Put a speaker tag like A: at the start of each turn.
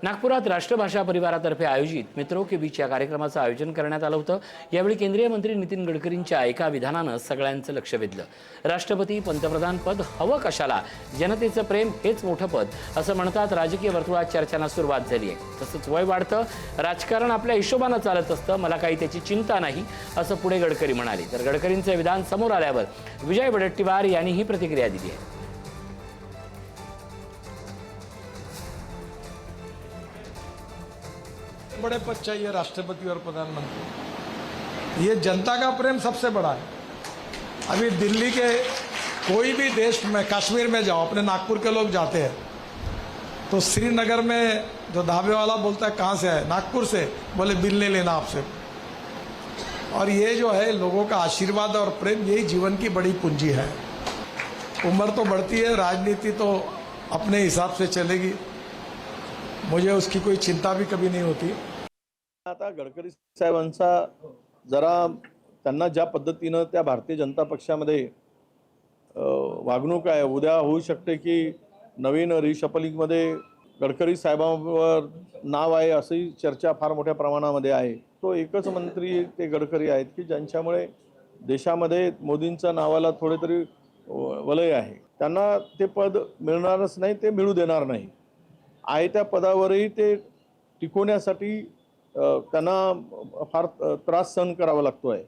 A: नागपुरात राष्ट्रभाषा परिवारातर्फे आयोजित मित्रों के बीच या कार्यक्रमाचं आयोजन करण्यात आलं होतं। यावेळी केंद्रीय मंत्री नितीन गडकरींच्या एका विधानानं सगळ्यांचं लक्ष वेधलं। राष्ट्रपती पंतप्रधान पद हवं कशाला, जनतेचं प्रेम हेच मोठं पद असं म्हणतात राजकीय वर्तुळात चर्चांना सुरुवात झाली आहे। तसंच वय वाढतं, राजकारण आपल्या हिशोबानं चालत असतं, मला काही त्याची चिंता नाही असं पुढे गडकरी म्हणाले। तर गडकरींचे विधान समोर आल्यावर विजय वडेट्टीवार यांनी ही प्रतिक्रिया दिली आहे।
B: बड़े पद चाहिए, राष्ट्रपति और प्रधानमंत्री। ये जनता का प्रेम सबसे बड़ा है। अभी दिल्ली के कोई भी देश में, कश्मीर में जाओ, अपने नागपुर के लोग जाते हैं तो श्रीनगर में जो ढाबे वाला बोलता है कहाँ से है, नागपुर से, बोले बिल नहीं लेना आपसे। और ये जो है लोगों का आशीर्वाद और प्रेम, यही जीवन की बड़ी पूंजी है। उम्र तो बढ़ती है, राजनीति तो अपने हिसाब से चलेगी, मुझे उसकी कोई चिंता भी कभी नहीं होती।
C: आता गडकरी साहेबांचा जरा त्यांना ज्या पद्धतीनं त्या भारतीय जनता पक्षामध्ये वागणूक आहे, उद्या होऊ शकते की नवीन रिशफलिंगमध्ये गडकरी साहेबांवर नाव आहे अशी चर्चा फार मोठ्या प्रमाणामध्ये आहे। तो एकच मंत्री ते गडकरी आहेत की ज्यांच्यामुळे देशामध्ये मोदींच्या नावाला थोडे तरी वलय आहे। त्यांना ते पद मिळणारच नाही, ते मिळू देणार नाही। आहे त्या पदावरही ते टिकवण्यासाठी त्यांना फार त्रास सहन करावा लागतो आहे।